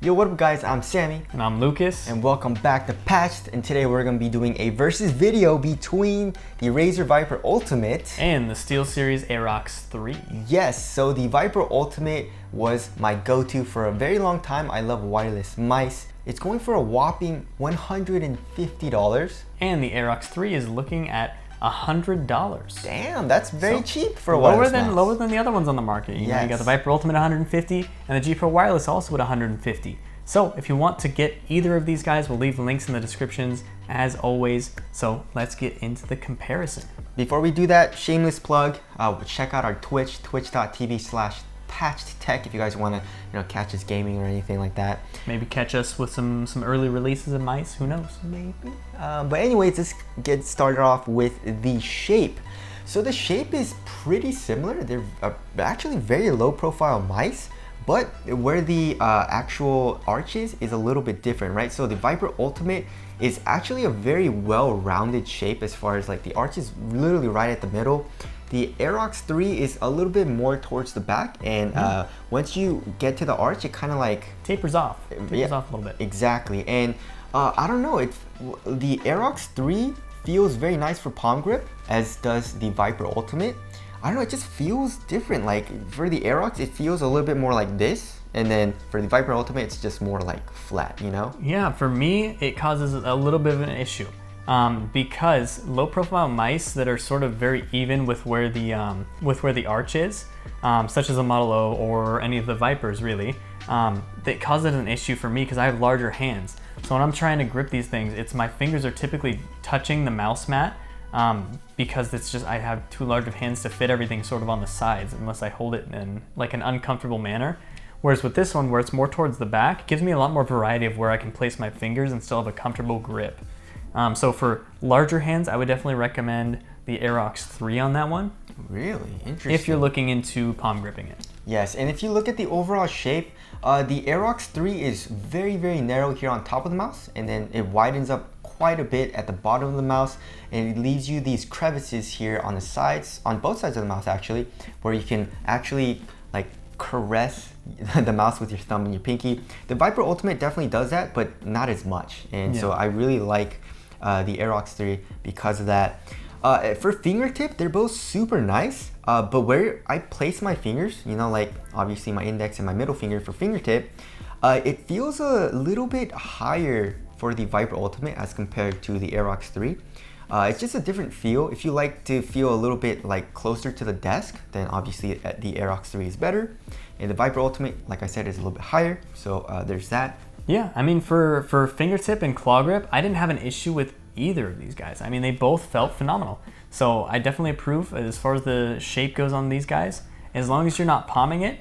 Yo, what up guys, I'm Sammy. And I'm Lucas. And welcome back to Patched, and today we're going to be doing a versus video between the Razer Viper Ultimate and the SteelSeries Aerox 3. Yes, so the Viper Ultimate was my go-to for a very long time. I love wireless mice. It's going for a whopping $150. And the Aerox 3 is looking at $100. Damn, that's very cheap for a wireless mouse. Lower than the other ones on the market. You know, you got the Viper Ultimate at $150 and the G Pro Wireless also at $150. So if you want to get either of these guys, we'll leave the links in the descriptions as always. So let's get into the comparison. Before we do that, shameless plug, check out our Twitch, twitch.tv/patchedtech if you guys want to catch us gaming or anything like that. Maybe catch us with some early releases of mice, who knows? Maybe. But anyways, let's get started off with the shape. So the shape is pretty similar. They're actually very low profile mice, but where the actual arch is a little bit different, right? So the Viper Ultimate is actually a very well-rounded shape as far as like the arch is literally right at the middle. The Aerox 3 is a little bit more towards the back, and once you get to the arch, it kind of like tapers off. Tapers off a little bit. Exactly, and I don't know. The Aerox 3 feels very nice for palm grip, as does the Viper Ultimate. I don't know. It just feels different. Like for the Aerox, it feels a little bit more like this, and then for the Viper Ultimate, it's just more like flat. You know? Yeah. For me, it causes a little bit of an issue. Because low profile mice that are sort of very even with where the arch is, such as a Model O or any of the Vipers really, that causes an issue for me because I have larger hands. So when I'm trying to grip these things, my fingers are typically touching the mouse mat because it's just, I have too large of hands to fit everything sort of on the sides unless I hold it in like an uncomfortable manner. Whereas with this one, where it's more towards the back, it gives me a lot more variety of where I can place my fingers and still have a comfortable grip. So for larger hands, I would definitely recommend the Aerox 3 on that one. Really? Interesting. If you're looking into palm gripping it. Yes, and if you look at the overall shape, the Aerox 3 is very, very narrow here on top of the mouse, and then it widens up quite a bit at the bottom of the mouse, and it leaves you these crevices here on the sides, on both sides of the mouse actually, where you can actually like caress the mouse with your thumb and your pinky. The Viper Ultimate definitely does that, but not as much, and so I really like the Aerox 3 because of that. For fingertip, they're both super nice, but where I place my fingers, like obviously my index and my middle finger for fingertip, it feels a little bit higher for the Viper Ultimate as compared to the Aerox 3. It's just a different feel. If you like to feel a little bit like closer to the desk, then obviously the Aerox 3 is better. And the Viper Ultimate, like I said, is a little bit higher, so there's that. Yeah, I mean, for fingertip and claw grip, I didn't have an issue with either of these guys. I mean, they both felt phenomenal. So I definitely approve as far as the shape goes on these guys. As long as you're not palming it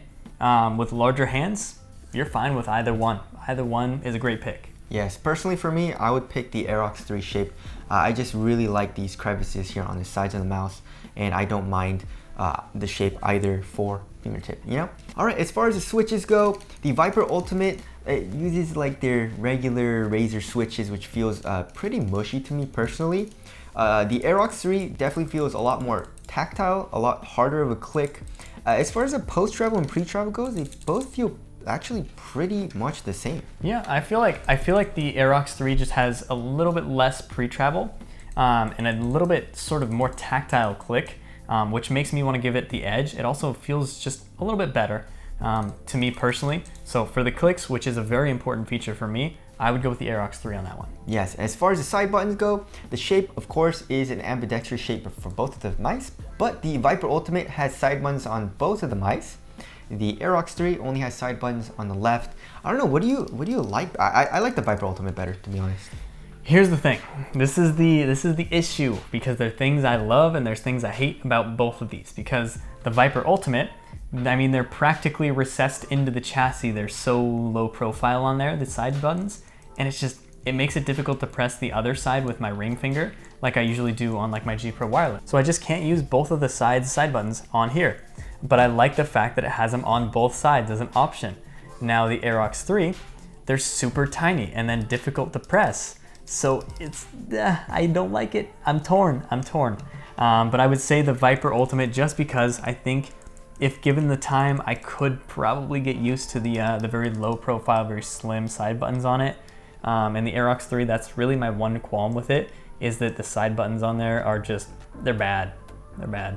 with larger hands, you're fine with either one. Either one is a great pick. Yes, personally for me, I would pick the Aerox 3 shape. I just really like these crevices here on the sides of the mouse, and I don't mind the shape either for fingertip, All right, as far as the switches go, the Viper Ultimate, it uses like their regular Razer switches, which feels pretty mushy to me personally. The Aerox 3 definitely feels a lot more tactile, a lot harder of a click. As far as the post-travel and pre-travel goes, they both feel actually pretty much the same. Yeah, I feel like the Aerox 3 just has a little bit less pre-travel and a little bit sort of more tactile click, which makes me want to give it the edge. It also feels just a little bit better to me personally. So for the clicks, which is a very important feature for me, I would go with the Aerox 3 on that one. Yes, as far as the side buttons go, the shape, of course, is an ambidextrous shape for both of the mice, but the Viper Ultimate has side buttons on both of the mice. The Aerox 3 only has side buttons on the left. I don't know, what do you like? I like the Viper Ultimate better, to be honest. Here's the thing. This is the issue, because there are things I love and there's things I hate about both of these. Because the Viper Ultimate, I mean, they're practically recessed into the chassis. They're so low profile on there, the side buttons, and it makes it difficult to press the other side with my ring finger like I usually do on like my G Pro Wireless. So I just can't use both of the side buttons on here. But I like the fact that it has them on both sides as an option. Now the Aerox 3, they're super tiny and then difficult to press. So I don't like it. I'm torn. But I would say the Viper Ultimate, just because I think if given the time, I could probably get used to the very low profile, very slim side buttons on it. And the Aerox 3, that's really my one qualm with it, is that the side buttons on there are just, they're bad. They're bad.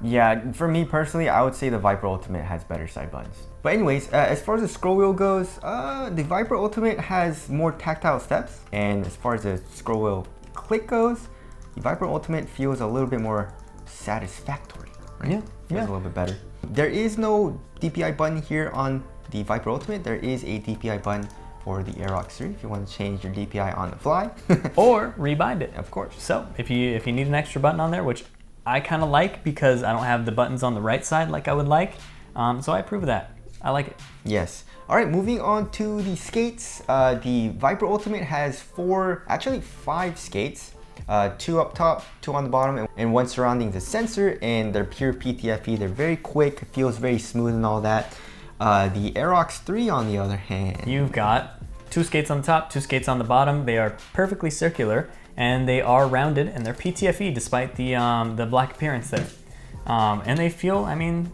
Yeah, for me personally, I would say the Viper Ultimate has better side buttons. But anyways, as far as the scroll wheel goes, the Viper Ultimate has more tactile steps. And as far as the scroll wheel click goes, the Viper Ultimate feels a little bit more satisfactory. Right? Yeah, feels a little bit better. There is no DPI button here on the Viper Ultimate. There is a DPI button for the Aerox 3 if you want to change your DPI on the fly. Or rebind it. Of course. So if you need an extra button on there, which I kind of like because I don't have the buttons on the right side like I would like. So I approve of that. I like it. Yes. All right, moving on to the skates. The Viper Ultimate has five skates. 2 up top, 2 on the bottom, and 1 surrounding the sensor, and they're pure PTFE. They're very quick, feels very smooth and all that. The Aerox 3 on the other hand. You've got 2 skates on the top, 2 skates on the bottom. They are perfectly circular and they are rounded and they're PTFE despite the black appearance there. And they feel, I mean,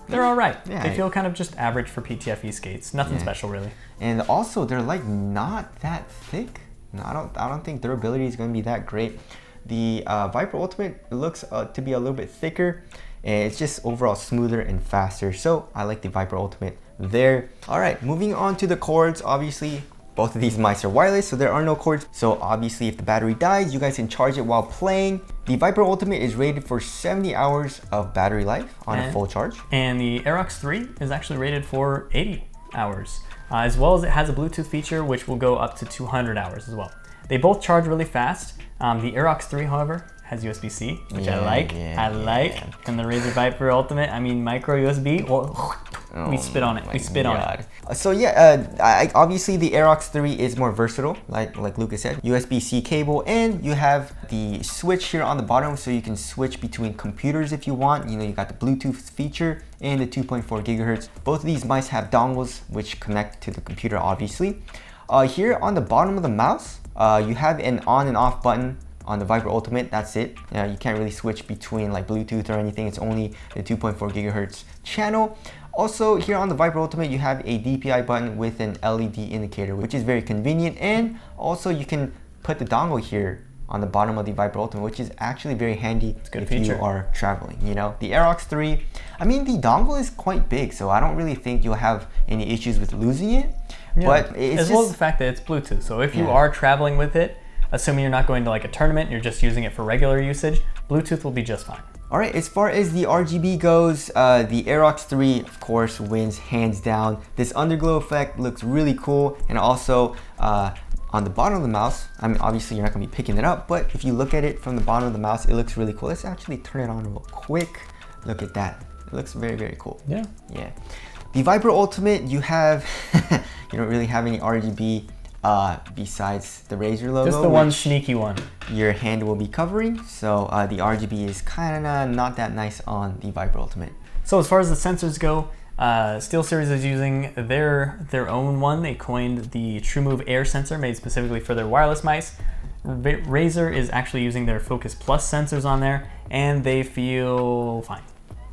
they're all right. Yeah, they feel kind of just average for PTFE skates. Nothing special really. And also they're like not that thick. No, I don't think durability is going to be that great. The Viper Ultimate looks to be a little bit thicker, and it's just overall smoother and faster. So I like the Viper Ultimate there. All right, moving on to the cords. Obviously, both of these mice are wireless, so there are no cords. So obviously, if the battery dies, you guys can charge it while playing. The Viper Ultimate is rated for 70 hours of battery life on a full charge. And the Aerox 3 is actually rated for 80 hours. As well as it has a Bluetooth feature which will go up to 200 hours as well. They both charge really fast. The Aerox 3, however, has USB-C, which I like. And the Razer Viper Ultimate, I mean micro USB. Well, we spit on it. We spit on it. So yeah, obviously the Aerox 3 is more versatile, like Lucas said. USB-C cable, and you have the switch here on the bottom, so you can switch between computers if you want. You know, you got the Bluetooth feature and the 2.4 gigahertz. Both of these mice have dongles which connect to the computer, obviously. Here on the bottom of the mouse, you have an on and off button. On the Viper Ultimate, that's it. You can't really switch between like Bluetooth or anything. It's only the 2.4 gigahertz channel. Also, here on the Viper Ultimate, you have a DPI button with an LED indicator, which is very convenient. And also, you can put the dongle here on the bottom of the Viper Ultimate, which is actually very handy if you are traveling. You know, the Aerox 3, I mean, the dongle is quite big, so I don't really think you'll have any issues with losing it. Yeah. But it's as well as the fact that it's Bluetooth. So if you are traveling with it, assuming you're not going to like a tournament, you're just using it for regular usage, Bluetooth will be just fine. All right, as far as the RGB goes, the Aerox 3, of course, wins hands down. This underglow effect looks really cool, and also on the bottom of the mouse, I mean, obviously you're not gonna be picking it up, but if you look at it from the bottom of the mouse, it looks really cool. Let's actually turn it on real quick. Look at that. It looks very, very cool. Yeah. Yeah. The Viper Ultimate, you have, you don't really have any RGB besides the Razer logo. Just the one sneaky one. Your hand will be covering, so the RGB is kind of not that nice on the Viper Ultimate. So as far as the sensors go, SteelSeries is using their own one. They coined the TrueMove Air sensor, made specifically for their wireless mice. Razer is actually using their Focus Plus sensors on there, and they feel fine.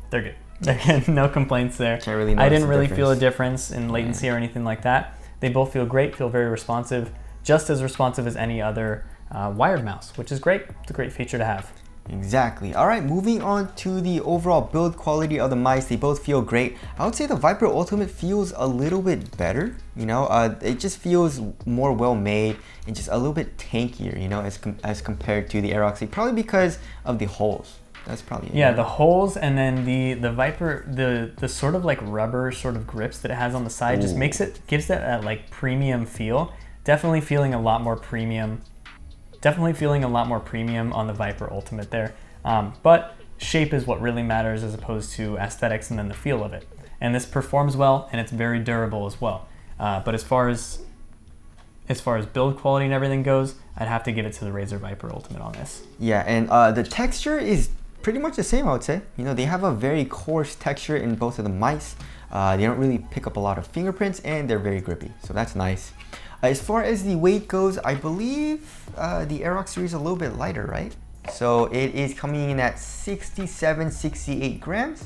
They're good. Again, no complaints there. I didn't really feel a difference in latency or anything like that. They both feel great, feel very responsive, just as responsive as any other wired mouse, which is great. It's a great feature to have. Exactly. All right, moving on to the overall build quality of the mice. They both feel great. I would say the Viper Ultimate feels a little bit better. You know, it just feels more well made and just a little bit tankier, you know, as compared to the Aerox, probably because of the holes. That's probably it. Yeah, the holes, and then the Viper, the sort of like rubber sort of grips that it has on the side just gives that like premium feel. Definitely feeling a lot more premium. Definitely feeling a lot more premium on the Viper Ultimate there. But shape is what really matters as opposed to aesthetics and then the feel of it. And this performs well, and it's very durable as well. But as far as build quality and everything goes, I'd have to give it to the Razer Viper Ultimate on this. Yeah, and the texture is pretty much the same, I would say. You know, they have a very coarse texture in both of the mice. They don't really pick up a lot of fingerprints, and they're very grippy, so that's nice. As far as the weight goes, I believe the Aerox series is a little bit lighter, right? So it is coming in at 67, 68 grams.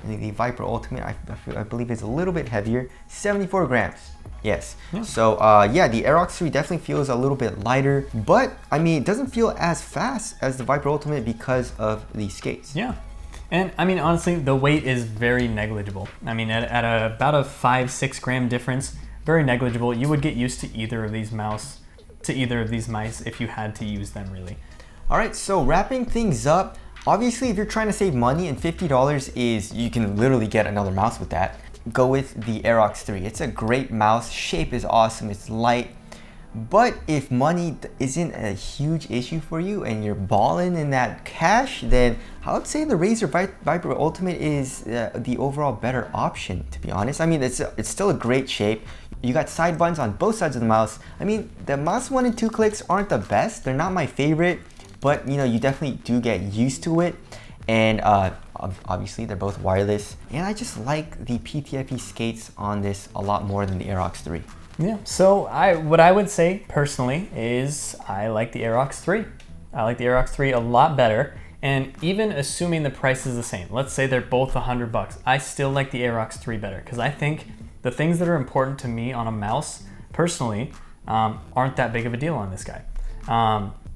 And the Viper Ultimate, I believe, is a little bit heavier, 74 grams. Yes. Yeah. So yeah, the Aerox 3 definitely feels a little bit lighter, but I mean, it doesn't feel as fast as the Viper Ultimate because of the skates. Yeah. And I mean, honestly, the weight is very negligible. I mean, at about a 5-6 gram difference, very negligible. You would get used to either of these mice if you had to use them, really. All right, so wrapping things up, obviously if you're trying to save money and $50 is, you can literally get another mouse with that, go with the Aerox 3. It's a great mouse, shape is awesome, it's light. But if money isn't a huge issue for you and you're balling in that cash, then I would say the Razer Viper Ultimate is the overall better option, to be honest. I mean, it's still a great shape. You got side buttons on both sides of the mouse. I mean, the mouse 1 and 2 clicks aren't the best. They're not my favorite, but you know, you definitely do get used to it. And obviously they're both wireless. And I just like the PTFE skates on this a lot more than the Aerox 3. Yeah, so what I would say personally is I like the Aerox 3. I like the Aerox 3 a lot better, and even assuming the price is the same, let's say they're both $100, I still like the Aerox 3 better because I think the things that are important to me on a mouse, personally, aren't that big of a deal on this guy.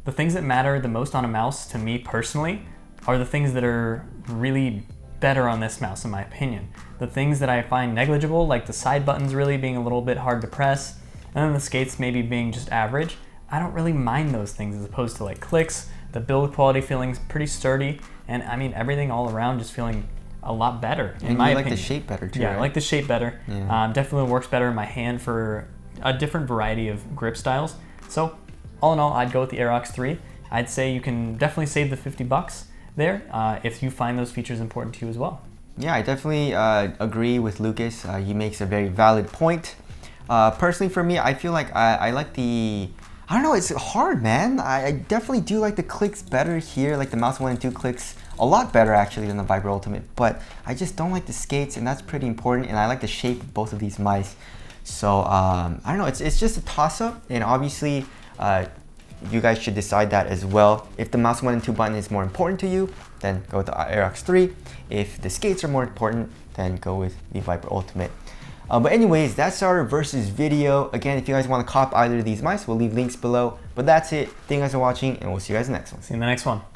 The things that matter the most on a mouse to me personally are the things that are really better on this mouse, in my opinion. The things that I find negligible, like the side buttons really being a little bit hard to press, and then the skates maybe being just average, I don't really mind those things as opposed to like clicks, the build quality feeling pretty sturdy, and I mean everything all around just feeling a lot better, in my opinion. You like the shape better too, Yeah, right? I like the shape better. Yeah. Definitely works better in my hand for a different variety of grip styles. So all in all, I'd go with the Aerox 3. I'd say you can definitely save the $50 there if you find those features important to you as well. Yeah, I definitely agree with Lucas. He makes a very valid point. Personally for me, I feel like I like the, I don't know, it's hard, man. I definitely do like the clicks better here, like the mouse 1 and 2 clicks a lot better actually than the Viper Ultimate, but I just don't like the skates, and that's pretty important, and I like the shape of both of these mice. So I don't know, it's just a toss-up, and obviously you guys should decide that as well. If the mouse 1 and 2 button is more important to you, then go with the Aerox 3. If the skates are more important, then go with the Viper Ultimate. But anyways, that's our versus video. Again, if you guys want to cop either of these mice, we'll leave links below. But that's it. Thank you guys for watching, and we'll see you guys in the next one. See you in the next one.